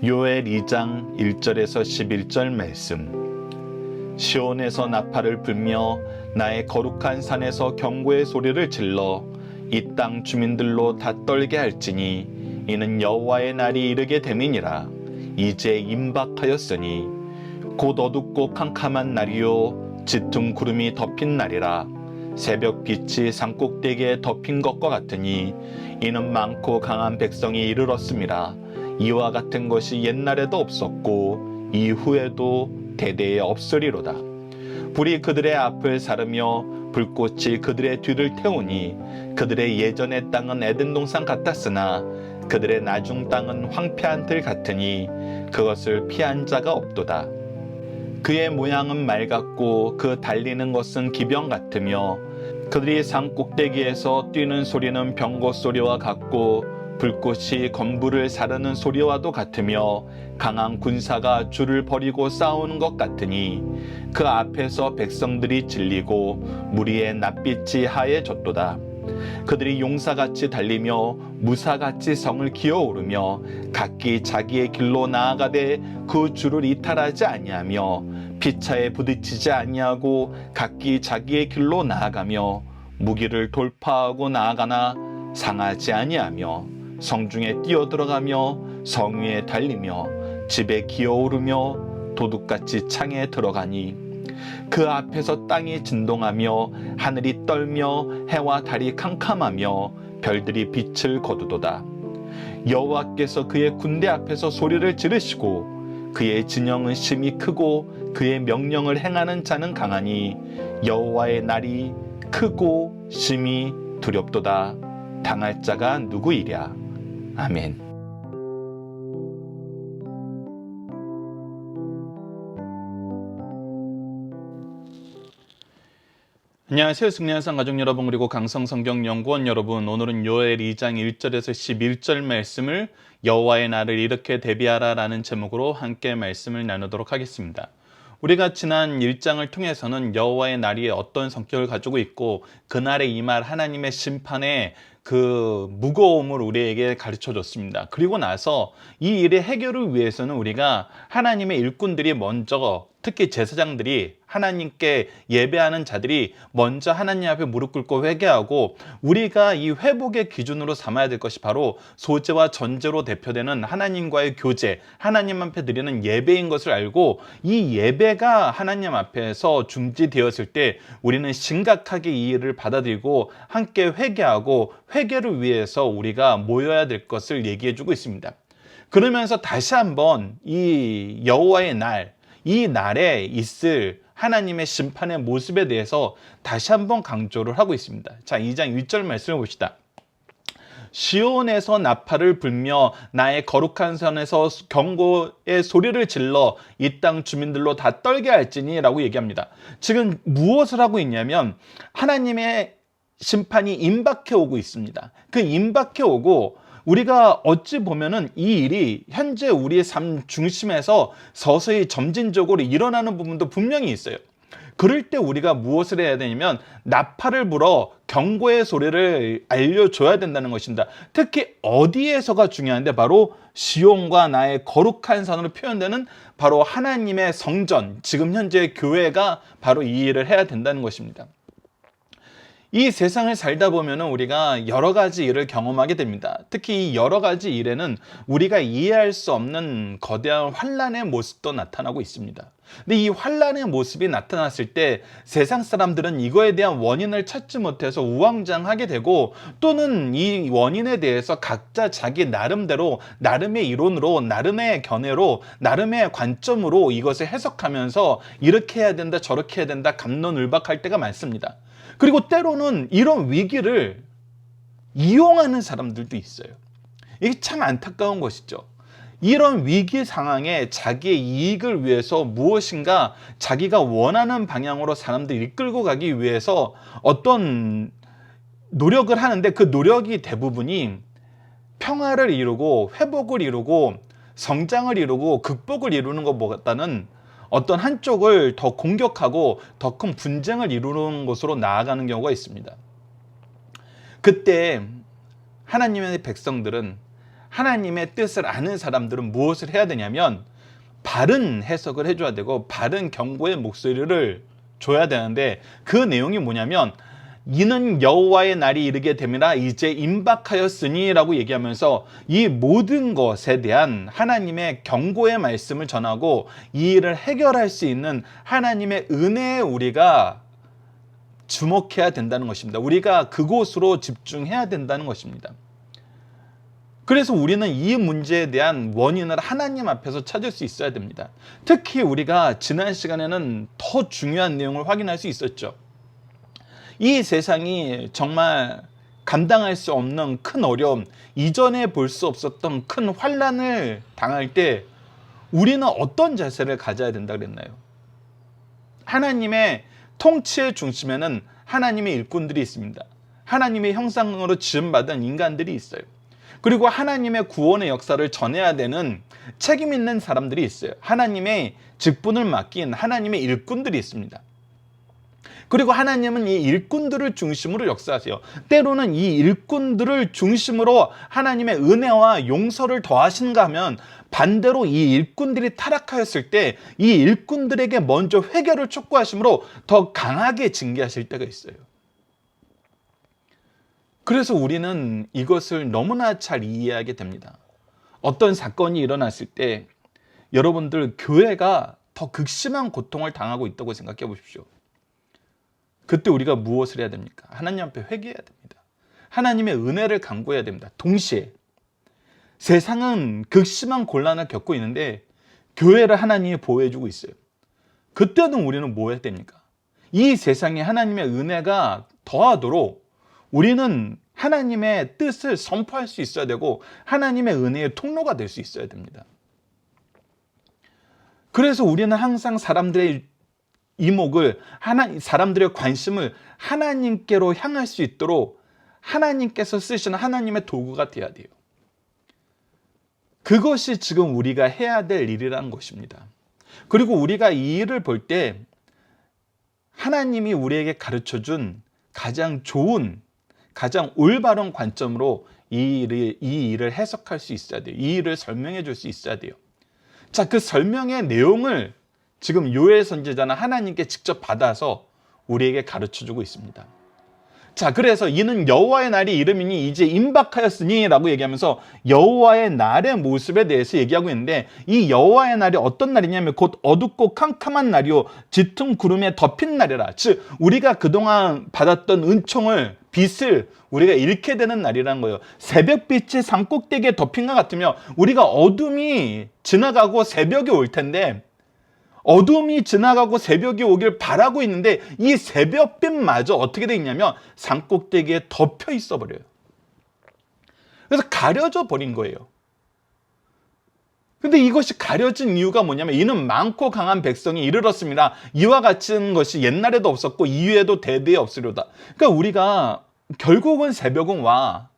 요엘 2장 1절에서 11절 말씀. 시온에서 나팔을 불며 나의 거룩한 산에서 경고의 소리를 질러 이 땅 주민들로 다 떨게 할지니 이는 여호와의 날이 이르게 됨이니라. 이제 임박하였으니 곧 어둡고 캄캄한 날이요 짙은 구름이 덮인 날이라. 새벽 빛이 산꼭대기에 덮인 것과 같으니 이는 많고 강한 백성이 이르렀음이라. 이와 같은 것이 옛날에도 없었고 이후에도 대대에 없으리로다. 불이 그들의 앞을 사르며 불꽃이 그들의 뒤를 태우니 그들의 예전의 땅은 에덴 동산 같았으나 그들의 나중 땅은 황폐한 들 같으니 그것을 피한 자가 없도다. 그의 모양은 말 같고 그 달리는 것은 기병 같으며 그들이 산 꼭대기에서 뛰는 소리는 병거 소리와 같고 불꽃이 건부를 사르는 소리와도 같으며 강한 군사가 줄을 버리고 싸우는 것 같으니 그 앞에서 백성들이 질리고 무리의 낯빛이 하얘졌도다. 그들이 용사같이 달리며 무사같이 성을 기어오르며 각기 자기의 길로 나아가되 그 줄을 이탈하지 아니하며 피차에 부딪히지 아니하고 각기 자기의 길로 나아가며 무기를 돌파하고 나아가나 상하지 아니하며 성중에 뛰어들어가며 성 위에 달리며 집에 기어오르며 도둑같이 창에 들어가니 그 앞에서 땅이 진동하며 하늘이 떨며 해와 달이 캄캄하며 별들이 빛을 거두도다. 여호와께서 그의 군대 앞에서 소리를 지르시고 그의 진영은 심히 크고 그의 명령을 행하는 자는 강하니 여호와의 날이 크고 심히 두렵도다. 당할 자가 누구이랴. 아멘. 안녕하세요. 승리한상 가족 여러분, 그리고 강성성경연구원 여러분, 오늘은 요엘 2장 1절에서 11절 말씀을 여호와의 날을 이렇게 대비하라 라는 제목으로 함께 말씀을 나누도록 하겠습니다. 우리가 지난 1장을 통해서는 여호와의 날이 어떤 성격을 가지고 있고 그날에 임할 하나님의 심판의 그 무거움을 우리에게 가르쳐 줬습니다. 그리고 나서 이 일의 해결을 위해서는 우리가 하나님의 일꾼들이 먼저, 특히 제사장들이, 하나님께 예배하는 자들이 먼저 하나님 앞에 무릎 꿇고 회개하고, 우리가 이 회복의 기준으로 삼아야 될 것이 바로 소제와 전제로 대표되는 하나님과의 교제, 하나님 앞에 드리는 예배인 것을 알고, 이 예배가 하나님 앞에서 중지되었을 때 우리는 심각하게 이 일을 받아들이고 함께 회개하고 회개를 위해서 우리가 모여야 될 것을 얘기해 주고 있습니다. 그러면서 다시 한번 이 여호와의 날, 이 날에 있을 하나님의 심판의 모습에 대해서 다시 한번 강조를 하고 있습니다. 자, 2장 1절 말씀을 봅시다. 시온에서 나팔을 불며 나의 거룩한 산에서 경고의 소리를 질러 이 땅 주민들로 다 떨게 할지니 라고 얘기합니다. 지금 무엇을 하고 있냐면 하나님의 심판이 임박해 오고 있습니다. 그 임박해 오고 우리가 어찌 보면은 이 일이 현재 우리의 삶 중심에서 서서히 점진적으로 일어나는 부분도 분명히 있어요. 그럴 때 우리가 무엇을 해야 되냐면 나팔을 불어 경고의 소리를 알려줘야 된다는 것입니다. 특히 어디에서가 중요한데 바로 시온과 나의 거룩한 산으로 표현되는 바로 하나님의 성전, 지금 현재 교회가 바로 이 일을 해야 된다는 것입니다. 이 세상을 살다 보면 우리가 여러 가지 일을 경험하게 됩니다. 특히 이 여러 가지 일에는 우리가 이해할 수 없는 거대한 환란의 모습도 나타나고 있습니다. 근데 이 환란의 모습이 나타났을 때 세상 사람들은 이거에 대한 원인을 찾지 못해서 우왕좌왕하게 되고, 또는 이 원인에 대해서 각자 자기 나름대로, 나름의 이론으로, 나름의 견해로, 나름의 관점으로 이것을 해석하면서 이렇게 해야 된다, 저렇게 해야 된다, 갑론을박할 때가 많습니다. 그리고 때로는 이런 위기를 이용하는 사람들도 있어요. 이게 참 안타까운 것이죠. 이런 위기 상황에 자기의 이익을 위해서 무엇인가 자기가 원하는 방향으로 사람들을 이끌고 가기 위해서 어떤 노력을 하는데, 그 노력이 대부분이 평화를 이루고 회복을 이루고 성장을 이루고 극복을 이루는 것보다는 어떤 한쪽을 더 공격하고 더 큰 분쟁을 이루는 것으로 나아가는 경우가 있습니다. 그때 하나님의 백성들은 하나님의 뜻을 아는 사람들은 무엇을 해야 되냐면 바른 해석을 해줘야 되고 바른 경고의 목소리를 줘야 되는데, 그 내용이 뭐냐면 이는 여호와의 날이 이르게 됨이라 이제 임박하였으니 라고 얘기하면서 이 모든 것에 대한 하나님의 경고의 말씀을 전하고 이 일을 해결할 수 있는 하나님의 은혜에 우리가 주목해야 된다는 것입니다. 우리가 그곳으로 집중해야 된다는 것입니다. 그래서 우리는 이 문제에 대한 원인을 하나님 앞에서 찾을 수 있어야 됩니다. 특히 우리가 지난 시간에는 더 중요한 내용을 확인할 수 있었죠. 이 세상이 정말 감당할 수 없는 큰 어려움, 이전에 볼 수 없었던 큰 환난을 당할 때 우리는 어떤 자세를 가져야 된다 그랬나요? 하나님의 통치의 중심에는 하나님의 일꾼들이 있습니다. 하나님의 형상으로 지음받은 인간들이 있어요. 그리고 하나님의 구원의 역사를 전해야 되는 책임 있는 사람들이 있어요. 하나님의 직분을 맡긴 하나님의 일꾼들이 있습니다. 그리고 하나님은 이 일꾼들을 중심으로 역사하세요. 때로는 이 일꾼들을 중심으로 하나님의 은혜와 용서를 더하시는가 하면 반대로 이 일꾼들이 타락하였을 때 이 일꾼들에게 먼저 회개를 촉구하심으로 더 강하게 징계하실 때가 있어요. 그래서 우리는 이것을 너무나 잘 이해하게 됩니다. 어떤 사건이 일어났을 때 여러분들 교회가 더 극심한 고통을 당하고 있다고 생각해 보십시오. 그때 우리가 무엇을 해야 됩니까? 하나님 앞에 회개해야 됩니다. 하나님의 은혜를 간구해야 됩니다. 동시에 세상은 극심한 곤란을 겪고 있는데 교회를 하나님이 보호해주고 있어요. 그때는 우리는 뭐 해야 됩니까? 이 세상에 하나님의 은혜가 더하도록 우리는 하나님의 뜻을 선포할 수 있어야 되고 하나님의 은혜의 통로가 될 수 있어야 됩니다. 그래서 우리는 항상 사람들의 이목을, 사람들의 관심을 하나님께로 향할 수 있도록 하나님께서 쓰시는 하나님의 도구가 되어야 돼요. 그것이 지금 우리가 해야 될 일이라는 것입니다. 그리고 우리가 이 일을 볼 때 하나님이 우리에게 가르쳐준 가장 좋은, 가장 올바른 관점으로 이 일을 해석할 수 있어야 돼요. 이 일을 설명해 줄 수 있어야 돼요. 자, 그 설명의 내용을 지금 요엘 선지자는 하나님께 직접 받아서 우리에게 가르쳐주고 있습니다. 자, 그래서 이는 여호와의 날이 이름이니 이제 임박하였으니 라고 얘기하면서 여호와의 날의 모습에 대해서 얘기하고 있는데, 이 여호와의 날이 어떤 날이냐면 곧 어둡고 캄캄한 날이요 짙은 구름에 덮인 날이라. 즉 우리가 그동안 받았던 은총을, 빛을 우리가 잃게 되는 날이라는 거예요. 새벽빛이 산꼭대기에 덮인 것 같으면 우리가 어둠이 지나가고 새벽이 올 텐데, 어둠이 지나가고 새벽이 오길 바라고 있는데 이 새벽빛마저 어떻게 되어 있냐면 산꼭대기에 덮여 있어 버려요. 그래서 가려져 버린 거예요. 근데 이것이 가려진 이유가 뭐냐면 이는 많고 강한 백성이 이르렀습니다. 이와 같은 것이 옛날에도 없었고 이후에도 대대에 없으려다. 그러니까 우리가 결국은 새벽은 와.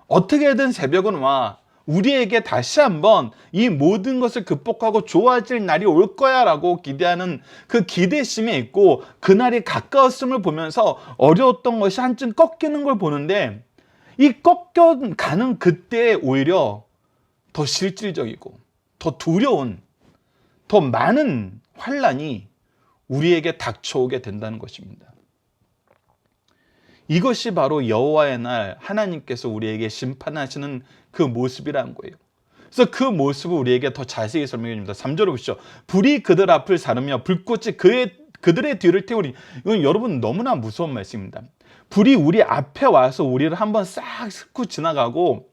어떻게든 새벽은 와. 우리에게 다시 한번 이 모든 것을 극복하고 좋아질 날이 올 거야 라고 기대하는 그 기대심이 있고, 그날이 가까웠음을 보면서 어려웠던 것이 한층 꺾이는 걸 보는데, 이 꺾여가는 그때 오히려 더 실질적이고 더 두려운, 더 많은 환난이 우리에게 닥쳐오게 된다는 것입니다. 이것이 바로 여호와의 날, 하나님께서 우리에게 심판하시는 그 모습이라는 거예요. 그래서 그 모습을 우리에게 더 자세히 설명해 줍니다. 3절을 보시죠. 불이 그들 앞을 사르며 불꽃이 그들의 뒤를 태우리. 이건 여러분 너무나 무서운 말씀입니다. 불이 우리 앞에 와서 우리를 한번 싹 훑고 지나가고,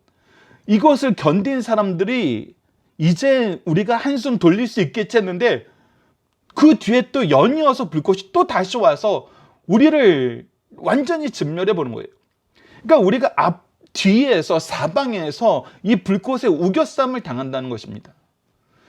이것을 견딘 사람들이 이제 우리가 한숨 돌릴 수 있겠지 했는데 그 뒤에 또 연이어서 불꽃이 또 다시 와서 우리를 완전히 진멸해 보는 거예요. 그러니까 우리가 뒤에서 사방에서 이 불꽃에 우겨쌈을 당한다는 것입니다.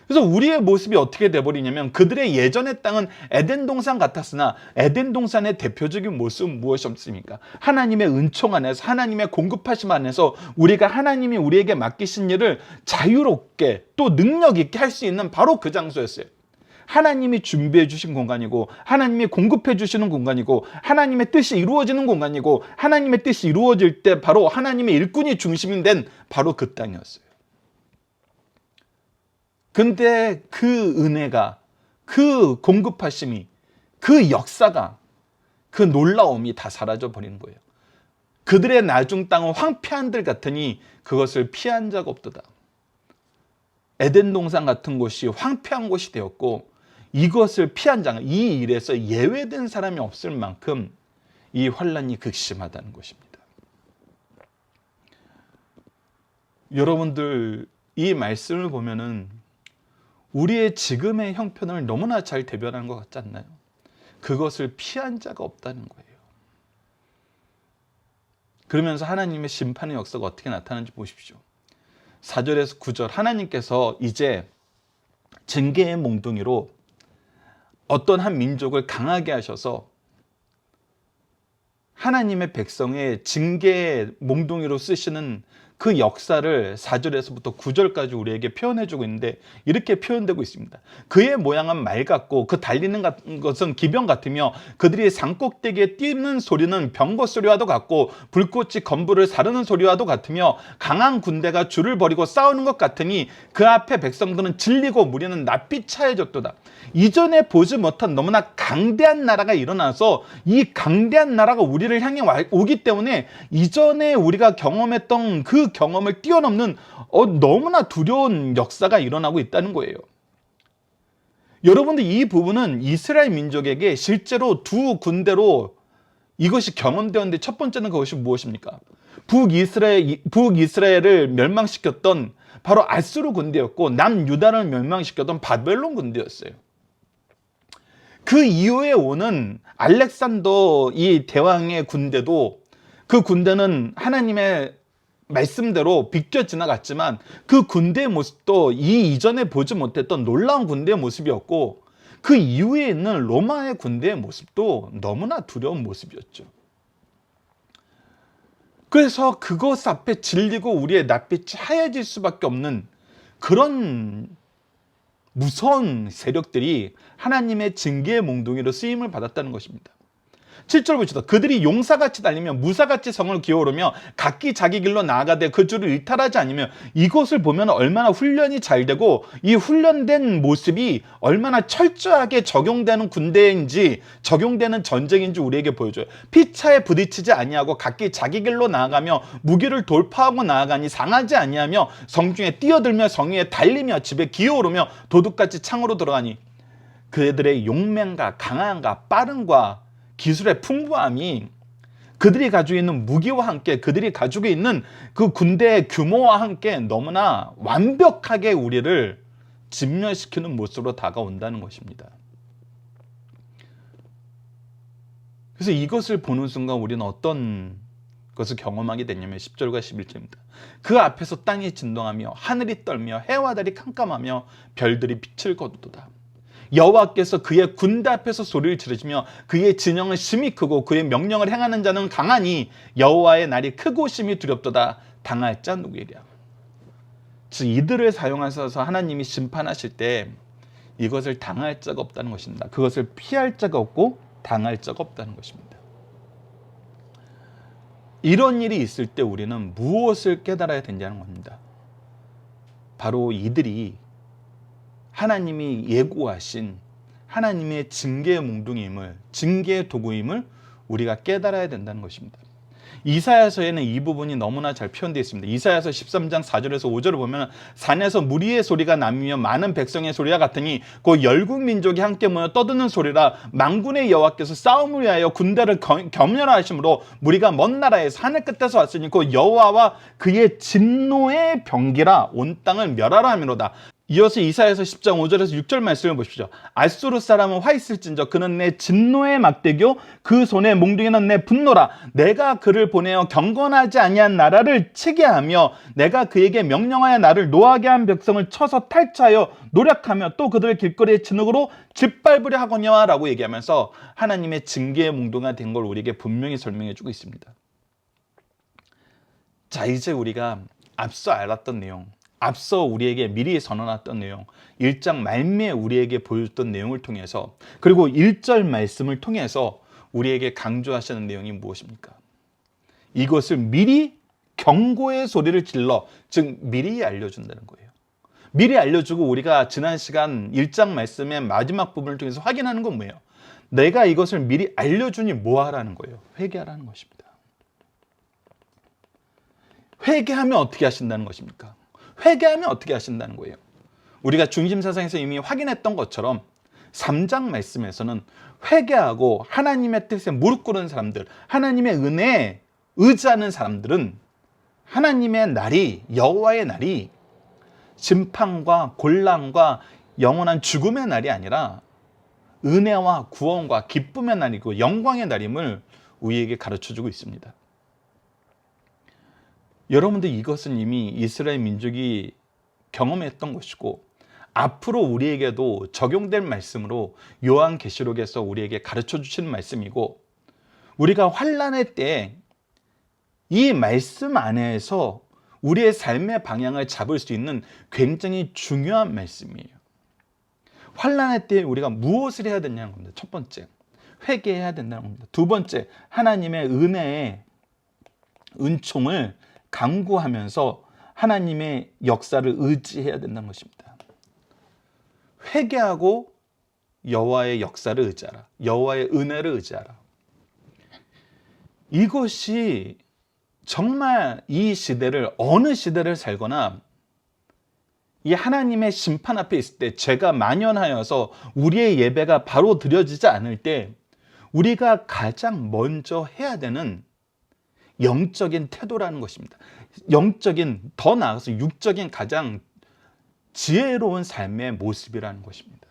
그래서 우리의 모습이 어떻게 돼버리냐면, 그들의 예전의 땅은 에덴 동산 같았으나 에덴 동산의 대표적인 모습은 무엇이었습니까? 하나님의 은총 안에서, 하나님의 공급하심 안에서 우리가 하나님이 우리에게 맡기신 일을 자유롭게 또 능력 있게 할 수 있는 바로 그 장소였어요. 하나님이 준비해 주신 공간이고, 하나님이 공급해 주시는 공간이고, 하나님의 뜻이 이루어지는 공간이고, 하나님의 뜻이 이루어질 때 바로 하나님의 일꾼이 중심이 된 바로 그 땅이었어요. 근데 그 은혜가, 그 공급하심이, 그 역사가, 그 놀라움이 다 사라져 버리는 거예요. 그들의 나중 땅은 황폐한 들 같으니 그것을 피한 자가 없도다. 에덴 동산 같은 곳이 황폐한 곳이 되었고, 이것을 피한 자가, 이 일에서 예외된 사람이 없을 만큼 이 환란이 극심하다는 것입니다. 여러분들, 이 말씀을 보면은 우리의 지금의 형편을 너무나 잘 대변하는 것 같지 않나요? 그것을 피한 자가 없다는 거예요. 그러면서 하나님의 심판의 역사가 어떻게 나타나는지 보십시오. 4절에서 9절, 하나님께서 이제 징계의 몽둥이로 어떤 한 민족을 강하게 하셔서 하나님의 백성의 징계의 몽둥이로 쓰시는 그 역사를 4절에서부터 9절까지 우리에게 표현해주고 있는데, 이렇게 표현되고 있습니다. 그의 모양은 말 같고 그 달리는 것은 기병 같으며 그들이 산꼭대기에 뛰는 소리는 병거 소리와도 같고 불꽃이 건부를 사르는 소리와도 같으며 강한 군대가 줄을 벌이고 싸우는 것 같으니 그 앞에 백성들은 질리고 무리는 낯빛 차해졌도다. 이전에 보지 못한 너무나 강대한 나라가 일어나서 이 강대한 나라가 우리를 향해 오기 때문에 이전에 우리가 경험했던 그 경험을 뛰어넘는 너무나 두려운 역사가 일어나고 있다는 거예요. 여러분들, 이 부분은 이스라엘 민족에게 실제로 두 군대로 이것이 경험되었는데, 첫 번째는 그것이 무엇입니까? 북이스라엘을 멸망시켰던 바로 아수르 군대였고, 남유다를 멸망시켰던 바벨론 군대였어요. 그 이후에 오는 알렉산더 이 대왕의 군대도, 그 군대는 하나님의 말씀대로 비껴 지나갔지만 그 군대의 모습도 이 이전에 보지 못했던 놀라운 군대의 모습이었고, 그 이후에 있는 로마의 군대의 모습도 너무나 두려운 모습이었죠. 그래서 그것 앞에 질리고 우리의 낯빛이 하얘질 수밖에 없는 그런 무서운 세력들이 하나님의 징계의 몽둥이로 쓰임을 받았다는 것입니다. 7절 보시다. 그들이 용사같이 달리며 무사같이 성을 기어오르며 각기 자기 길로 나아가되 그 줄을 일탈하지 않으며, 이것을 보면 얼마나 훈련이 잘 되고 이 훈련된 모습이 얼마나 철저하게 적용되는 군대인지, 적용되는 전쟁인지 우리에게 보여줘요. 피차에 부딪히지 아니하고 각기 자기 길로 나아가며 무기를 돌파하고 나아가니 상하지 아니하며 성중에 뛰어들며 성 위에 달리며 집에 기어오르며 도둑같이 창으로 들어가니, 그들의 용맹과 강함과 빠름과 기술의 풍부함이 그들이 가지고 있는 무기와 함께, 그들이 가지고 있는 그 군대의 규모와 함께 너무나 완벽하게 우리를 진멸시키는 모습으로 다가온다는 것입니다. 그래서 이것을 보는 순간 우리는 어떤 것을 경험하게 됐냐면 10절과 11절입니다. 그 앞에서 땅이 진동하며 하늘이 떨며 해와 달이 캄캄하며 별들이 빛을 거두도다. 여호와께서 그의 군대 앞에서 소리를 지르시며 그의 진영은 심히 크고 그의 명령을 행하는 자는 강하니 여호와의 날이 크고 심히 두렵도다. 당할 자 누구이랴. 즉, 이들을 사용하셔서 하나님이 심판하실 때 이것을 당할 자가 없다는 것입니다. 그것을 피할 자가 없고 당할 자가 없다는 것입니다. 이런 일이 있을 때 우리는 무엇을 깨달아야 된다는 겁니다. 바로 이들이 하나님이 예고하신 하나님의 징계의 몽둥이임을, 징계의 도구임을 우리가 깨달아야 된다는 것입니다. 이사야서에는 이 부분이 너무나 잘 표현되어 있습니다. 이사야서 13장 4절에서 5절을 보면 산에서 무리의 소리가 나며 많은 백성의 소리와 같으니 곧 열국 민족이 함께 모여 떠드는 소리라. 만군의 여호와께서 싸움을 위하여 군대를 겸렬하심으로 무리가 먼 나라에서 하늘 끝에서 왔으니 곧 여호와와 그의 진노의 병기라 온 땅을 멸하라 함이로다. 이어서 이사야서 10장 5절에서 6절 말씀을 보십시오. 아수르 사람은 화 있을진저 그는 내 진노의 막대기요 그 손에 몽둥이는 내 분노라. 내가 그를 보내어 경건하지 아니한 나라를 치게 하며 내가 그에게 명령하여 나를 노하게 한 백성을 쳐서 탈취하여 노력하며 또 그들을 길거리에 진흙으로 짓밟으려 하거니와 라고 얘기하면서 하나님의 징계의 몽둥이가 된 걸 우리에게 분명히 설명해 주고 있습니다. 자, 이제 우리가 앞서 알았던 내용, 앞서 우리에게 미리 선언했던 내용, 1장 말미에 우리에게 보여줬던 내용을 통해서, 그리고 1절 말씀을 통해서 우리에게 강조하시는 내용이 무엇입니까? 이것을 미리 경고의 소리를 질러, 즉 미리 알려준다는 거예요. 미리 알려주고 우리가 지난 시간 1장 말씀의 마지막 부분을 통해서 확인하는 건 뭐예요? 내가 이것을 미리 알려주니 뭐 하라는 거예요? 회개하라는 것입니다. 회개하면 어떻게 하신다는 것입니까? 회개하면 어떻게 하신다는 거예요? 우리가 중심사상에서 이미 확인했던 것처럼 3장 말씀에서는 회개하고 하나님의 뜻에 무릎 꿇은 사람들, 하나님의 은혜에 의지하는 사람들은 하나님의 날이, 여호와의 날이 심판과 곤란과 영원한 죽음의 날이 아니라 은혜와 구원과 기쁨의 날이고 영광의 날임을 우리에게 가르쳐주고 있습니다. 여러분들, 이것은 이미 이스라엘 민족이 경험했던 것이고 앞으로 우리에게도 적용될 말씀으로 요한계시록에서 우리에게 가르쳐 주시는 말씀이고, 우리가 환난의 때에 이 말씀 안에서 우리의 삶의 방향을 잡을 수 있는 굉장히 중요한 말씀이에요. 환난의 때에 우리가 무엇을 해야 되냐는 겁니다. 첫 번째, 회개해야 된다는 겁니다. 두 번째, 하나님의 은혜의 은총을 간구하면서 하나님의 역사를 의지해야 된다는 것입니다. 회개하고 여호와의 역사를 의지하라. 여호와의 은혜를 의지하라. 이것이 정말 이 시대를, 어느 시대를 살거나 이 하나님의 심판 앞에 있을 때, 죄가 만연하여서 우리의 예배가 바로 드려지지 않을 때 우리가 가장 먼저 해야 되는 영적인 태도라는 것입니다. 영적인, 더 나아가서 육적인 가장 지혜로운 삶의 모습이라는 것입니다.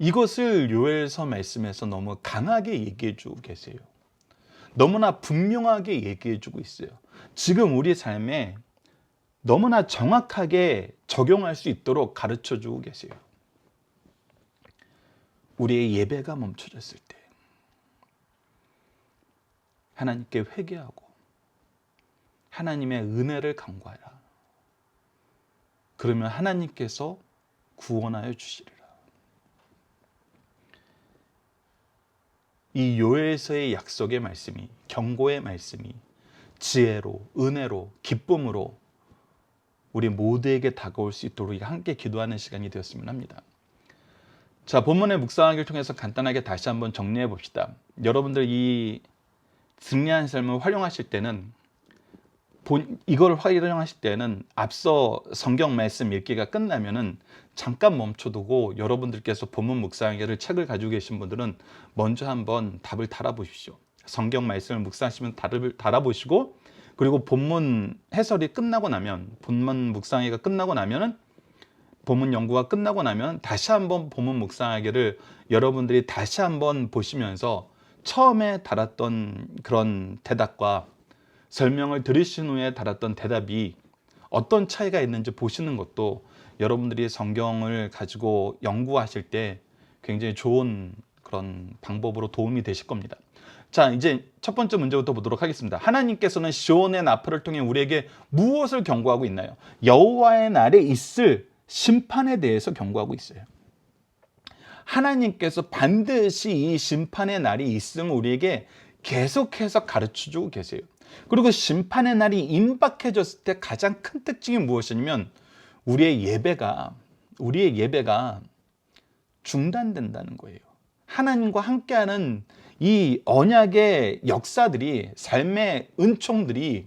이것을 요엘서 말씀에서 너무 강하게 얘기해 주고 계세요. 너무나 분명하게 얘기해 주고 있어요. 지금 우리 삶에 너무나 정확하게 적용할 수 있도록 가르쳐 주고 계세요. 우리의 예배가 멈춰졌을 때 하나님께 회개하고 하나님의 은혜를 간구하라. 그러면 하나님께서 구원하여 주시리라. 이 요엘서의 약속의 말씀이, 경고의 말씀이 지혜로, 은혜로, 기쁨으로 우리 모두에게 다가올 수 있도록 함께 기도하는 시간이 되었으면 합니다. 자, 본문의 묵상하기를 통해서 간단하게 다시 한번 정리해 봅시다. 여러분들 이 승리한 삶을 활용하실 때는, 이걸 활용하실 때는 앞서 성경 말씀 읽기가 끝나면은 잠깐 멈춰두고 여러분들께서 본문 묵상하기를 책을 가지고 계신 분들은 먼저 한번 답을 달아보십시오. 성경 말씀을 묵상하시면 답을 달아보시고, 그리고 본문 해설이 끝나고 나면, 본문 묵상하기가 끝나고 나면은, 본문 연구가 끝나고 나면 다시 한번 본문 묵상하기를 여러분들이 다시 한번 보시면서 처음에 달았던 그런 대답과 설명을 들으신 후에 달았던 대답이 어떤 차이가 있는지 보시는 것도 여러분들이 성경을 가지고 연구하실 때 굉장히 좋은 그런 방법으로 도움이 되실 겁니다. 자, 이제 첫 번째 문제부터 보도록 하겠습니다. 하나님께서는 시온의 나팔을 통해 우리에게 무엇을 경고하고 있나요? 여호와의 날에 있을 심판에 대해서 경고하고 있어요. 하나님께서 반드시 이 심판의 날이 있음을 우리에게 계속해서 가르쳐주고 계세요. 그리고 심판의 날이 임박해졌을 때 가장 큰 특징이 무엇이냐면 우리의 예배가 중단된다는 거예요. 하나님과 함께하는 이 언약의 역사들이, 삶의 은총들이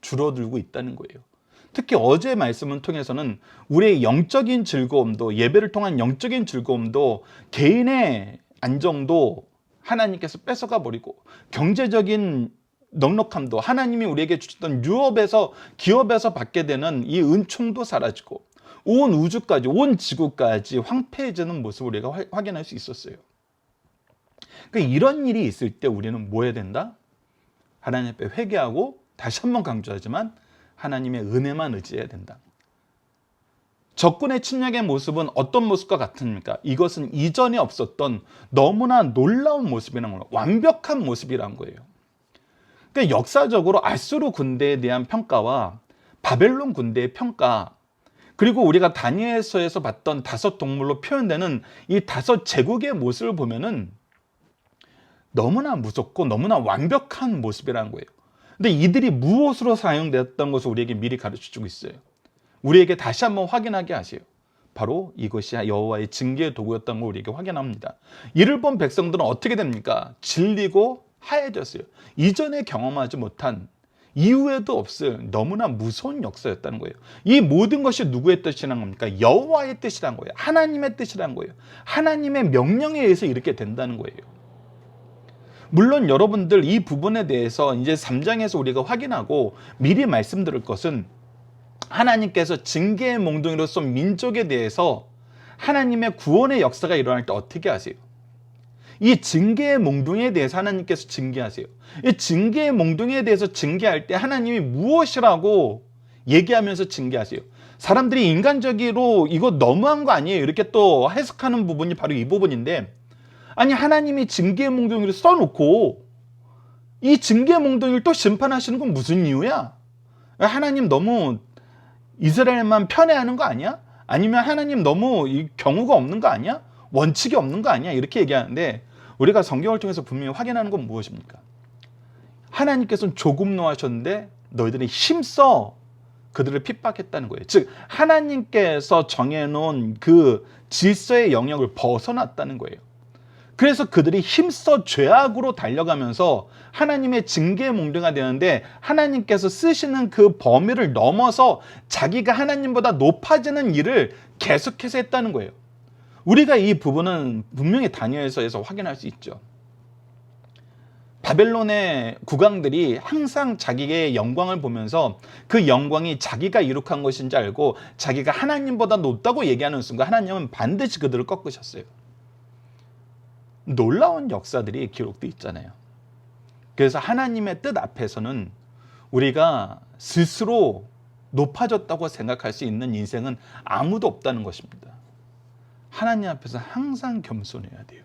줄어들고 있다는 거예요. 특히 어제 말씀을 통해서는 우리의 영적인 즐거움도, 예배를 통한 영적인 즐거움도, 개인의 안정도 하나님께서 뺏어가 버리고, 경제적인 넉넉함도, 하나님이 우리에게 주셨던 유업에서, 기업에서 받게 되는 이 은총도 사라지고, 온 우주까지, 온 지구까지 황폐해지는 모습을 우리가 확인할 수 있었어요. 그러니까 이런 일이 있을 때 우리는 뭐 해야 된다? 하나님 앞에 회개하고, 다시 한번 강조하지만 하나님의 은혜만 의지해야 된다. 적군의 침략의 모습은 어떤 모습과 같습니까? 이것은 이전에 없었던 너무나 놀라운 모습이라는 거예요. 완벽한 모습이란 거예요. 그러니까 역사적으로 아수르 군대에 대한 평가와 바벨론 군대의 평가, 그리고 우리가 다니엘서에서 봤던 5 동물로 표현되는 이 5 제국의 모습을 보면은 너무나 무섭고 너무나 완벽한 모습이라는 거예요. 근데 이들이 무엇으로 사용되었던 것을 우리에게 미리 가르쳐주고 있어요. 우리에게 다시 한번 확인하게 하세요. 바로 이것이 여호와의 징계의 도구였다는 걸 우리에게 확인합니다. 이를 본 백성들은 어떻게 됩니까? 질리고 하얘졌어요. 이전에 경험하지 못한 이후에도 없을 너무나 무서운 역사였다는 거예요. 이 모든 것이 누구의 뜻이란 겁니까? 여호와의 뜻이란 거예요. 하나님의 뜻이란 거예요. 하나님의 명령에 의해서 이렇게 된다는 거예요. 물론 여러분들 이 부분에 대해서 이제 3장에서 우리가 확인하고 미리 말씀드릴 것은 하나님께서 징계의 몽둥이로서 민족에 대해서 하나님의 구원의 역사가 일어날 때 어떻게 하세요? 이 징계의 몽둥이에 대해서 하나님께서 징계하세요. 이 징계의 몽둥이에 대해서 징계할 때 하나님이 무엇이라고 얘기하면서 징계하세요. 사람들이 인간적으로 이거 너무한 거 아니에요? 이렇게 또 해석하는 부분이 바로 이 부분인데, 아니 하나님이 징계의 몽둥이를 써놓고 이 징계의 몽둥이를 또 심판하시는 건 무슨 이유야? 하나님 너무 이스라엘만 편애하는 거 아니야? 아니면 하나님 너무 이 경우가 없는 거 아니야? 원칙이 없는 거 아니야? 이렇게 얘기하는데, 우리가 성경을 통해서 분명히 확인하는 건 무엇입니까? 하나님께서는 조금 노하셨는데 너희들이 힘써 그들을 핍박했다는 거예요. 즉 하나님께서 정해놓은 그 질서의 영역을 벗어났다는 거예요. 그래서 그들이 힘써 죄악으로 달려가면서 하나님의 징계의 몽둥이가 되는데, 하나님께서 쓰시는 그 범위를 넘어서 자기가 하나님보다 높아지는 일을 계속해서 했다는 거예요. 우리가 이 부분은 분명히 다니엘서에서 확인할 수 있죠. 바벨론의 국왕들이 항상 자기의 영광을 보면서 그 영광이 자기가 이룩한 것인지 알고 자기가 하나님보다 높다고 얘기하는 순간 하나님은 반드시 그들을 꺾으셨어요. 놀라운 역사들이 기록되어 있잖아요. 그래서 하나님의 뜻 앞에서는 우리가 스스로 높아졌다고 생각할 수 있는 인생은 아무도 없다는 것입니다. 하나님 앞에서 항상 겸손해야 돼요.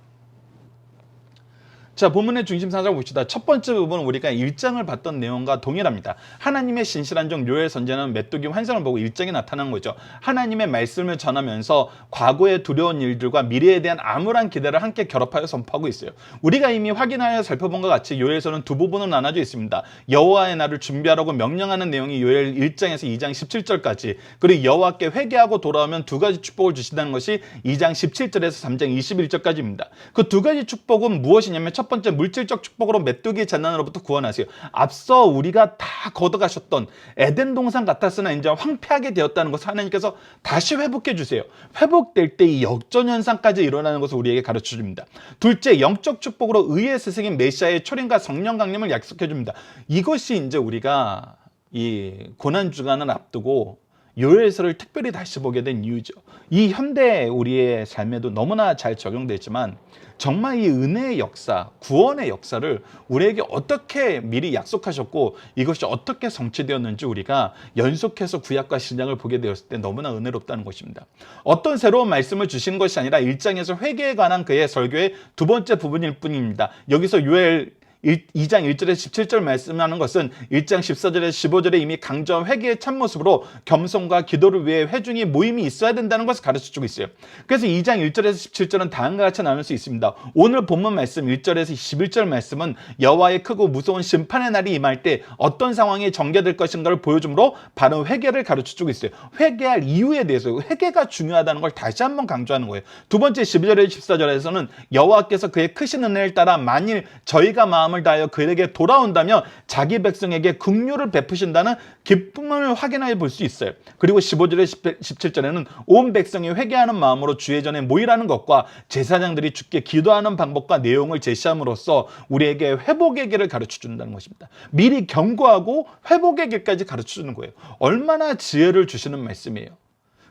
자, 본문의 중심 사절 봅시다. 첫 번째 부분은 우리가 1장을 봤던 내용과 동일합니다. 하나님의 신실한 종 요엘 선지자는 메뚜기 환상을 보고 1장에 나타난 거죠. 하나님의 말씀을 전하면서 과거의 두려운 일들과 미래에 대한 암울한 기대를 함께 결합하여 선포하고 있어요. 우리가 이미 확인하여 살펴본 것 같이 요엘서는 두 부분으로 나눠져 있습니다. 여호와의 날을 준비하라고 명령하는 내용이 요엘 1장에서 2장 17절까지, 그리고 여호와께 회개하고 돌아오면 두 가지 축복을 주신다는 것이 2장 17절에서 3장 21절까지입니다. 그 두 가지 축복은 무엇이냐면, 첫 번째 물질적 축복으로 메뚜기 재난으로부터 구원하세요. 앞서 우리가 다 걷어가셨던 에덴 동산 같았으나 이제 황폐하게 되었다는 것을 하나님께서 다시 회복해 주세요. 회복될 때 이 역전현상까지 일어나는 것을 우리에게 가르쳐 줍니다. 둘째, 영적 축복으로 의의 스승인 메시아의 초림과 성령 강림을 약속해 줍니다. 이것이 이제 우리가 이 고난주간을 앞두고 요엘서를 특별히 다시 보게 된 이유죠. 이 현대 우리의 삶에도 너무나 잘 적용되지만, 정말 이 은혜의 역사, 구원의 역사를 우리에게 어떻게 미리 약속하셨고 이것이 어떻게 성취되었는지 우리가 연속해서 구약과 신약을 보게 되었을 때 너무나 은혜롭다는 것입니다. 어떤 새로운 말씀을 주신 것이 아니라 1장에서 회개에 관한 그의 설교의 두 번째 부분일 뿐입니다. 여기서 요엘 2장 1절에서 17절 말씀하는 것은 1장 14절에서 15절에 이미 강조한 회개의 참모습으로 겸손과 기도를 위해 회중이 모임이 있어야 된다는 것을 가르쳐주고 있어요. 그래서 2장 1절에서 17절은 다음과 같이 나눌 수 있습니다. 오늘 본문 말씀 1절에서 11절 말씀은 여호와의 크고 무서운 심판의 날이 임할 때 어떤 상황이 전개될 것인가를 보여주므로 바로 회개를 가르쳐주고 있어요. 회개할 이유에 대해서 회개가 중요하다는 걸 다시 한번 강조하는 거예요. 두 번째 12절에서 14절에서는 여호와께서 그의 크신 은혜를 따라 만일 저희가 마음을 다하여 그에게 돌아온다면 자기 백성에게 긍휼을 베푸신다는 기쁨을 확인해 볼 수 있어요. 그리고 15절에 17절에는 온 백성이 회개하는 마음으로 주의 전에 모이라는 것과 제사장들이 주께 기도하는 방법과 내용을 제시함으로써 우리에게 회복의 길을 가르쳐 준다는 것입니다. 미리 경고하고 회복의 길까지 가르쳐 주는 거예요. 얼마나 지혜를 주시는 말씀이에요.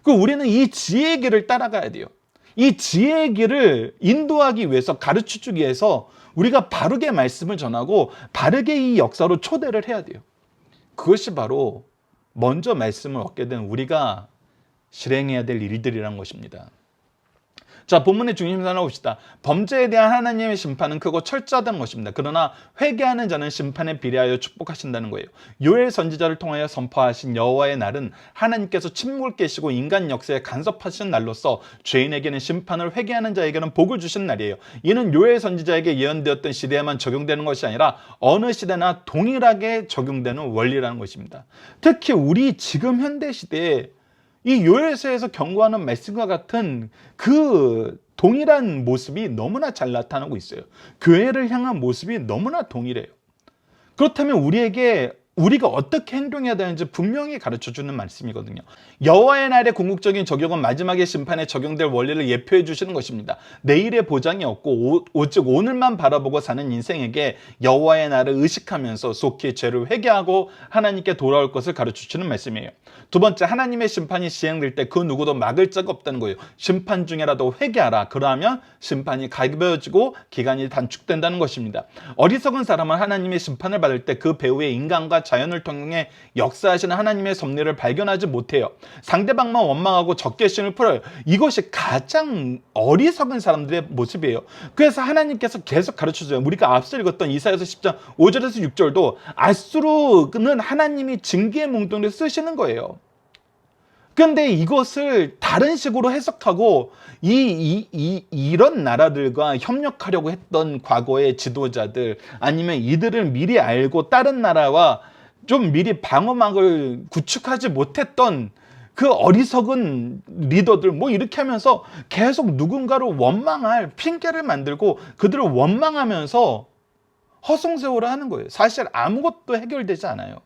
우리는 이 지혜의 길을 따라가야 돼요. 이 지혜의 길을 인도하기 위해서, 가르쳐 주기 위해서 우리가 바르게 말씀을 전하고 바르게 이 역사로 초대를 해야 돼요. 그것이 바로 먼저 말씀을 얻게 된 우리가 실행해야 될 일들이라는 것입니다. 자, 본문의 중심을 하나 봅시다. 범죄에 대한 하나님의 심판은 크고 철저하다는 것입니다. 그러나 회개하는 자는 심판에 비례하여 축복하신다는 거예요. 요엘 선지자를 통하여 선포하신 여호와의 날은 하나님께서 침묵을 깨시고 인간 역사에 간섭하신 날로서 죄인에게는 심판을, 회개하는 자에게는 복을 주신 날이에요. 이는 요엘 선지자에게 예언되었던 시대에만 적용되는 것이 아니라 어느 시대나 동일하게 적용되는 원리라는 것입니다. 특히 우리 지금 현대 시대에 이 요엘서에서 경고하는 말씀과 같은 그 동일한 모습이 너무나 잘 나타나고 있어요. 교회를 향한 모습이 너무나 동일해요. 그렇다면 우리가 어떻게 행동해야 되는지 분명히 가르쳐주는 말씀이거든요. 여호와의 날의 궁극적인 적용은 마지막의 심판에 적용될 원리를 예표해 주시는 것입니다. 내일의 보장이 없고 오직 오늘만 바라보고 사는 인생에게 여호와의 날을 의식하면서 속히 죄를 회개하고 하나님께 돌아올 것을 가르쳐주는 말씀이에요. 두 번째, 하나님의 심판이 시행될 때 그 누구도 막을 자가 없다는 거예요. 심판 중에라도 회개하라. 그러하면 심판이 가벼워지고 기간이 단축된다는 것입니다. 어리석은 사람은 하나님의 심판을 받을 때 그 배후의 인간과 자연을 통해 역사하시는 하나님의 섭리를 발견하지 못해요. 상대방만 원망하고 적개심을 풀어요. 이것이 가장 어리석은 사람들의 모습이에요. 그래서 하나님께서 계속 가르쳐줘요. 우리가 앞서 읽었던 이사야서 10장 5절에서 6절도 알수록은 하나님이 징계의 몽둥이를 쓰시는 거예요. 그런데 이것을 다른 식으로 해석하고 이런 나라들과 협력하려고 했던 과거의 지도자들, 아니면 이들을 미리 알고 다른 나라와 좀 미리 방어막을 구축하지 못했던 그 어리석은 리더들 뭐 이렇게 하면서 계속 누군가를 원망할 핑계를 만들고 그들을 원망하면서 허송세월을 하는 거예요. 사실 아무것도 해결되지 않아요.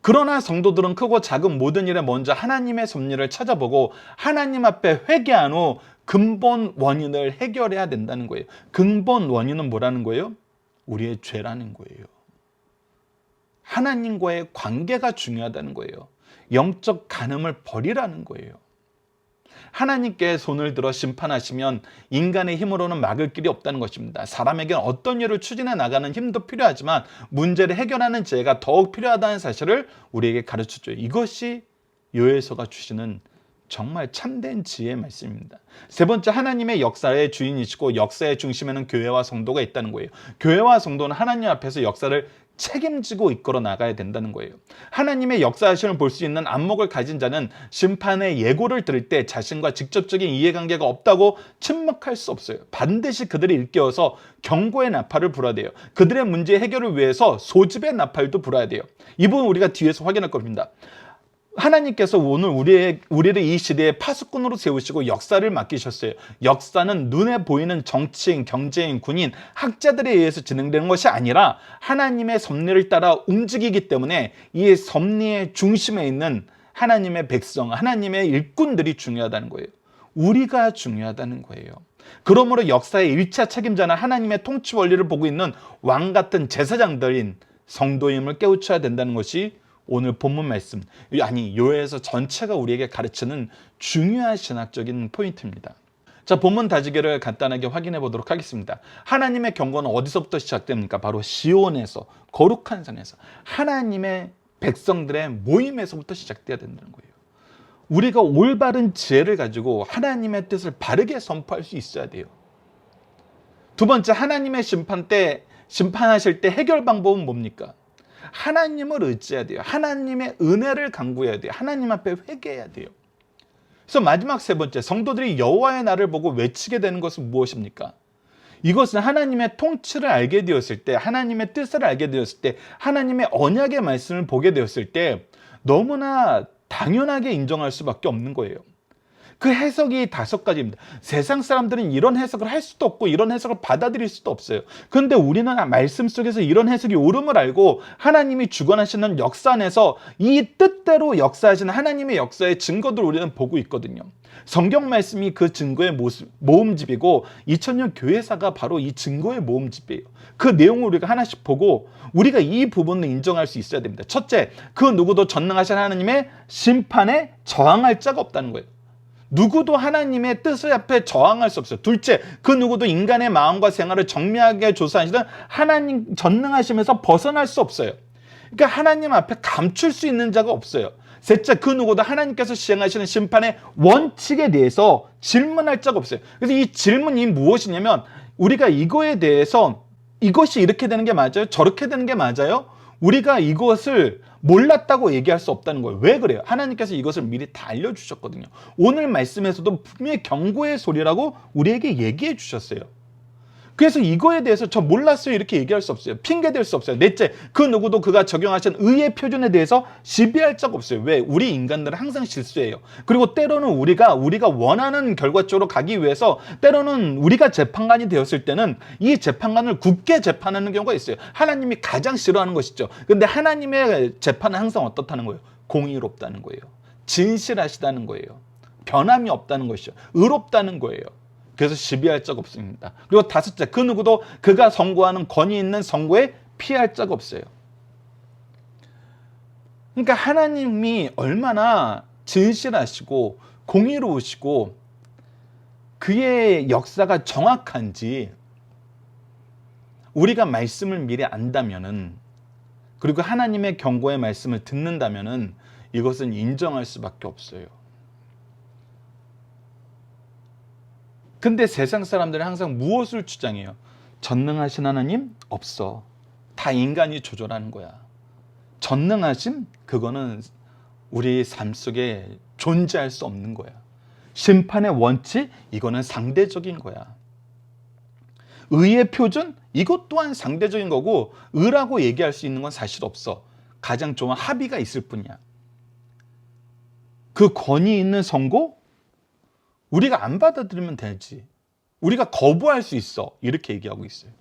그러나 성도들은 크고 작은 모든 일에 먼저 하나님의 섭리를 찾아보고 하나님 앞에 회개한 후 근본 원인을 해결해야 된다는 거예요. 근본 원인은 뭐라는 거예요? 우리의 죄라는 거예요. 하나님과의 관계가 중요하다는 거예요. 영적 간음을 버리라는 거예요. 하나님께 손을 들어 심판하시면 인간의 힘으로는 막을 길이 없다는 것입니다. 사람에게는 어떤 일을 추진해 나가는 힘도 필요하지만 문제를 해결하는 지혜가 더욱 필요하다는 사실을 우리에게 가르쳐줘요. 이것이 요엘서가 주시는 정말 참된 지혜의 말씀입니다. 세 번째, 하나님의 역사의 주인이시고 역사의 중심에는 교회와 성도가 있다는 거예요. 교회와 성도는 하나님 앞에서 역사를 책임지고 이끌어 나가야 된다는 거예요. 하나님의 역사하심을 볼 수 있는 안목을 가진 자는 심판의 예고를 들을 때 자신과 직접적인 이해관계가 없다고 침묵할 수 없어요. 반드시 그들이 일깨워서 경고의 나팔을 불어야 돼요. 그들의 문제 해결을 위해서 소집의 나팔도 불어야 돼요. 이 부분 우리가 뒤에서 확인할 겁니다. 하나님께서 오늘 우리를 이 시대의 파수꾼으로 세우시고 역사를 맡기셨어요. 역사는 눈에 보이는 정치인, 경제인, 군인, 학자들에 의해서 진행되는 것이 아니라 하나님의 섭리를 따라 움직이기 때문에 이 섭리의 중심에 있는 하나님의 백성, 하나님의 일꾼들이 중요하다는 거예요. 우리가 중요하다는 거예요. 그러므로 역사의 1차 책임자는 하나님의 통치 원리를 보고 있는 왕 같은 제사장들인 성도임을 깨우쳐야 된다는 것이 오늘 본문 말씀, 아니 요엘서 전체가 우리에게 가르치는 중요한 신학적인 포인트입니다. 자, 본문 다지기를 간단하게 확인해 보도록 하겠습니다. 하나님의 경고는 어디서부터 시작됩니까? 바로 시온에서, 거룩한 산에서, 하나님의 백성들의 모임에서부터 시작돼야 된다는 거예요. 우리가 올바른 지혜를 가지고 하나님의 뜻을 바르게 선포할 수 있어야 돼요. 두 번째, 하나님의 심판하실 때 해결 방법은 뭡니까? 하나님을 의지해야 돼요. 하나님의 은혜를 간구해야 돼요. 하나님 앞에 회개해야 돼요. 그래서 마지막 세 번째, 성도들이 여호와의 날을 보고 외치게 되는 것은 무엇입니까? 이것은 하나님의 통치를 알게 되었을 때, 하나님의 뜻을 알게 되었을 때, 하나님의 언약의 말씀을 보게 되었을 때 너무나 당연하게 인정할 수밖에 없는 거예요. 그 해석이 5가지입니다. 세상 사람들은 이런 해석을 할 수도 없고 이런 해석을 받아들일 수도 없어요. 그런데 우리는 말씀 속에서 이런 해석이 옳음을 알고 하나님이 주관하시는 역사 안에서 이 뜻대로 역사하시는 하나님의 역사의 증거들을 우리는 보고 있거든요. 성경 말씀이 그 증거의 모음집이고 2000년 교회사가 바로 이 증거의 모음집이에요. 그 내용을 우리가 하나씩 보고 우리가 이 부분을 인정할 수 있어야 됩니다. 첫째, 그 누구도 전능하신 하나님의 심판에 저항할 자가 없다는 거예요. 누구도 하나님의 뜻을 앞에 저항할 수 없어요. 둘째, 그 누구도 인간의 마음과 생활을 정밀하게 조사하시는 하나님 전능하심에서 벗어날 수 없어요. 그러니까 하나님 앞에 감출 수 있는 자가 없어요. 셋째, 그 누구도 하나님께서 시행하시는 심판의 원칙에 대해서 질문할 자가 없어요. 그래서 이 질문이 무엇이냐면 우리가 이거에 대해서 이것이 이렇게 되는 게 맞아요? 저렇게 되는 게 맞아요? 우리가 이것을 몰랐다고 얘기할 수 없다는 거예요. 왜 그래요? 하나님께서 이것을 미리 다 알려주셨거든요. 오늘 말씀에서도 분명히 경고의 소리라고 우리에게 얘기해 주셨어요. 그래서 이거에 대해서 저 몰랐어요 이렇게 얘기할 수 없어요. 핑계댈 수 없어요. 넷째, 그 누구도 그가 적용하신 의의 표준에 대해서 시비할 적 없어요. 왜? 우리 인간들은 항상 실수해요. 그리고 때로는 우리가 원하는 결과 쪽으로 가기 위해서 때로는 우리가 재판관이 되었을 때는 이 재판관을 굳게 재판하는 경우가 있어요. 하나님이 가장 싫어하는 것이죠. 근데 하나님의 재판은 항상 어떻다는 거예요? 공의롭다는 거예요. 진실하시다는 거예요. 변함이 없다는 것이죠. 의롭다는 거예요. 그래서 시비할 적 없습니다. 그리고 다섯째, 그 누구도 그가 선고하는 권위 있는 선고에 피할 적 없어요. 그러니까 하나님이 얼마나 진실하시고 공의로우시고 그의 역사가 정확한지 우리가 말씀을 미리 안다면은, 그리고 하나님의 경고의 말씀을 듣는다면은 이것은 인정할 수밖에 없어요. 근데 세상 사람들은 항상 무엇을 주장해요? 전능하신 하나님? 없어. 다 인간이 조절하는 거야. 전능하심? 그거는 우리 삶 속에 존재할 수 없는 거야. 심판의 원칙? 이거는 상대적인 거야. 의의 표준? 이것 또한 상대적인 거고 의라고 얘기할 수 있는 건 사실 없어. 가장 좋은 합의가 있을 뿐이야. 그 권위 있는 선고? 우리가 안 받아들이면 되지. 우리가 거부할 수 있어. 이렇게 얘기하고 있어요.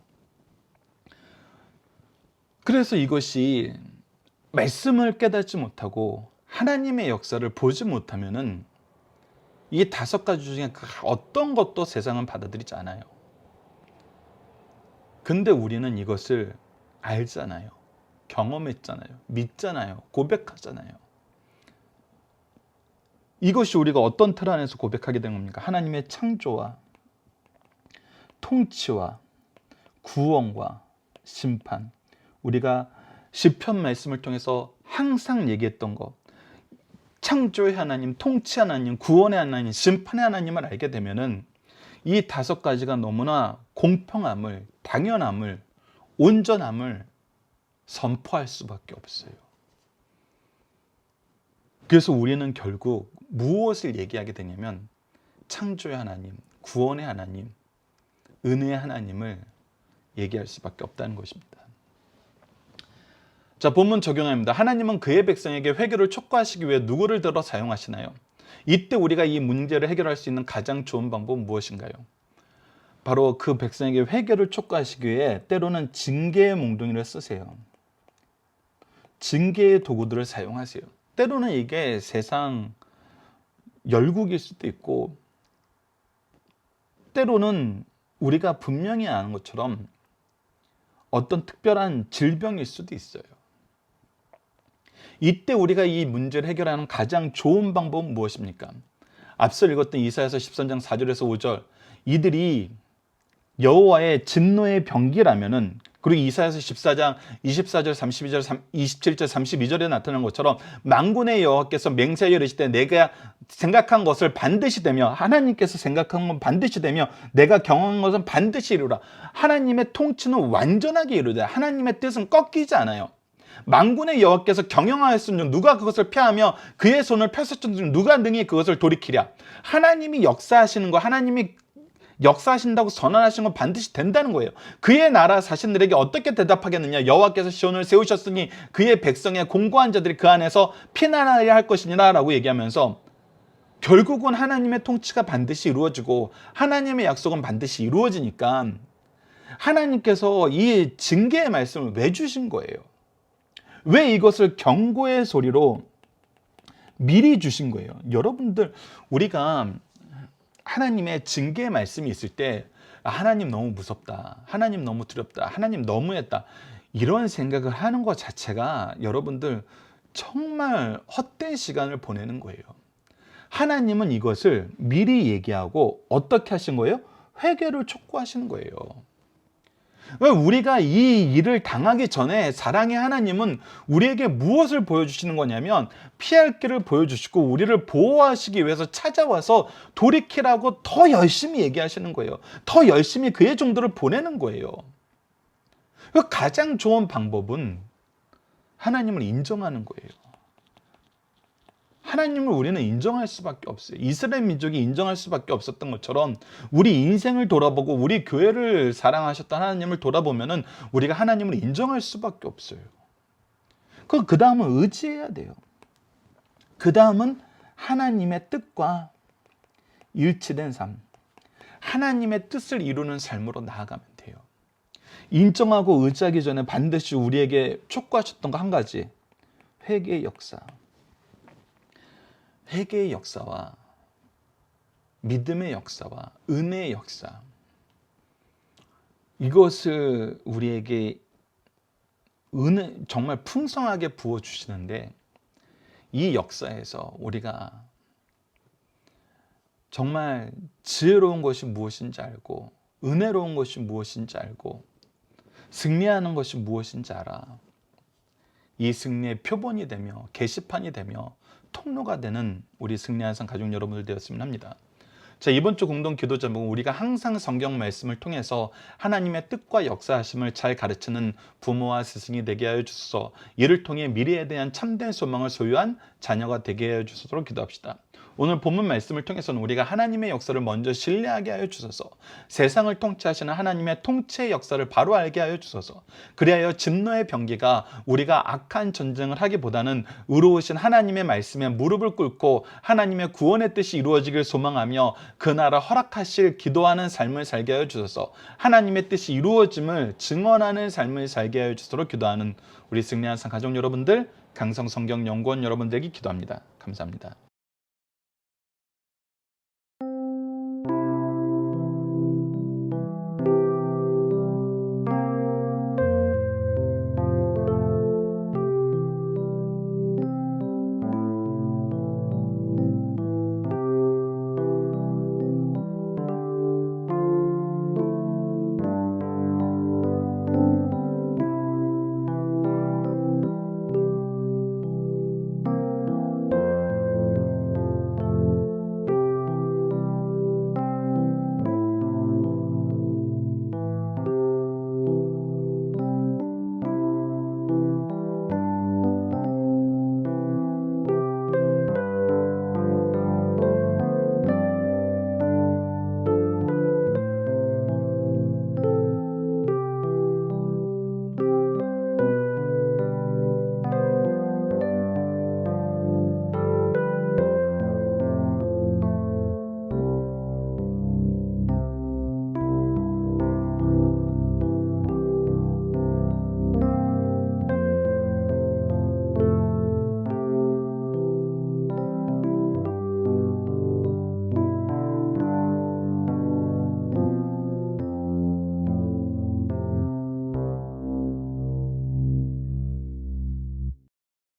그래서 이것이 말씀을 깨닫지 못하고 하나님의 역사를 보지 못하면은 이 다섯 가지 중에 어떤 것도 세상은 받아들이지 않아요. 근데 우리는 이것을 알잖아요. 경험했잖아요. 믿잖아요. 고백하잖아요. 이것이 우리가 어떤 틀 안에서 고백하게 된 겁니까? 하나님의 창조와 통치와 구원과 심판. 우리가 시편 말씀을 통해서 항상 얘기했던 것, 창조의 하나님, 통치 하나님, 구원의 하나님, 심판의 하나님을 알게 되면은 이 다섯 가지가 너무나 공평함을, 당연함을, 온전함을 선포할 수밖에 없어요. 그래서 우리는 결국 무엇을 얘기하게 되냐면 창조의 하나님, 구원의 하나님, 은혜의 하나님을 얘기할 수밖에 없다는 것입니다. 자, 본문 적용합니다. 하나님은 그의 백성에게 회개를 촉구하시기 위해 누구를 들어 사용하시나요? 이때 우리가 이 문제를 해결할 수 있는 가장 좋은 방법은 무엇인가요? 바로 그 백성에게 회개를 촉구하시기 위해 때로는 징계의 몽둥이를 쓰세요. 징계의 도구들을 사용하세요. 때로는 이게 세상 열국일 수도 있고 때로는 우리가 분명히 아는 것처럼 어떤 특별한 질병일 수도 있어요. 이때 우리가 이 문제를 해결하는 가장 좋은 방법은 무엇입니까? 앞서 읽었던 이사야서 13장 4절에서 5절, 이들이 여호와의 진노의 병기라면은, 그리고 이사야서 14장 24절 32절 27절 32절에 나타난 것처럼 만군의 여호와께서 맹세하여 이르시되 내가 생각한 것을 반드시 되며, 하나님께서 생각한 건 반드시 되며 내가 경험한 것은 반드시 이루라. 하나님의 통치는 완전하게 이루되 하나님의 뜻은 꺾이지 않아요. 만군의 여호와께서 경영하였은 누가 그것을 폐하며 그의 손을 펴셨던 누가 능히 그것을 돌이키랴. 하나님이 역사하시는 거, 하나님이 역사하신다고 선언하신 건 반드시 된다는 거예요. 그의 나라 사신들에게 어떻게 대답하겠느냐? 여호와께서 시온을 세우셨으니 그의 백성의 공고한 자들이 그 안에서 피난하여야 할 것이니라 라고 얘기하면서 결국은 하나님의 통치가 반드시 이루어지고 하나님의 약속은 반드시 이루어지니까 하나님께서 이 징계의 말씀을 왜 주신 거예요? 왜 이것을 경고의 소리로 미리 주신 거예요? 여러분들, 우리가 하나님의 징계의 말씀이 있을 때 하나님 너무 무섭다, 하나님 너무 두렵다, 하나님 너무했다, 이런 생각을 하는 것 자체가 여러분들 정말 헛된 시간을 보내는 거예요. 하나님은 이것을 미리 얘기하고 어떻게 하신 거예요? 회개를 촉구하시는 거예요. 왜 우리가 이 일을 당하기 전에 사랑의 하나님은 우리에게 무엇을 보여주시는 거냐면 피할 길을 보여주시고 우리를 보호하시기 위해서 찾아와서 돌이키라고 더 열심히 얘기하시는 거예요. 더 열심히 그의 종들을 보내는 거예요. 가장 좋은 방법은 하나님을 인정하는 거예요. 하나님을 우리는 인정할 수밖에 없어요. 이스라엘 민족이 인정할 수밖에 없었던 것처럼 우리 인생을 돌아보고 우리 교회를 사랑하셨던 하나님을 돌아보면은 우리가 하나님을 인정할 수밖에 없어요. 그 다음은 의지해야 돼요. 그 다음은 하나님의 뜻과 일치된 삶, 하나님의 뜻을 이루는 삶으로 나아가면 돼요. 인정하고 의지하기 전에 반드시 우리에게 촉구하셨던 거 한 가지, 회개의 역사. 회개의 역사와 믿음의 역사와 은혜의 역사, 이것을 우리에게 정말 풍성하게 부어주시는데, 이 역사에서 우리가 정말 지혜로운 것이 무엇인지 알고 은혜로운 것이 무엇인지 알고 승리하는 것이 무엇인지 알아. 이 승리의 표본이 되며 게시판이 되며 통로가 되는 우리 승리하는 삶 가족 여러분들 되었으면 합니다. 자, 이번 주 공동 기도 제목은 우리가 항상 성경 말씀을 통해서 하나님의 뜻과 역사하심을 잘 가르치는 부모와 스승이 되게 하여 주소서. 이를 통해 미래에 대한 참된 소망을 소유한 자녀가 되게 하여 주소서로 기도합시다. 오늘 본문 말씀을 통해서는 우리가 하나님의 역사를 먼저 신뢰하게 하여 주소서. 세상을 통치하시는 하나님의 통치의 역사를 바로 알게 하여 주소서. 그리하여 진노의 병기가 우리가 악한 전쟁을 하기보다는 의로우신 하나님의 말씀에 무릎을 꿇고 하나님의 구원의 뜻이 이루어지길 소망하며 그 나라 허락하실 기도하는 삶을 살게 하여 주소서. 하나님의 뜻이 이루어짐을 증언하는 삶을 살게 하여 주소서 기도하는 우리 승리하는 삶 가족 여러분들, 강성성경연구원 여러분들에게 기도합니다. 감사합니다.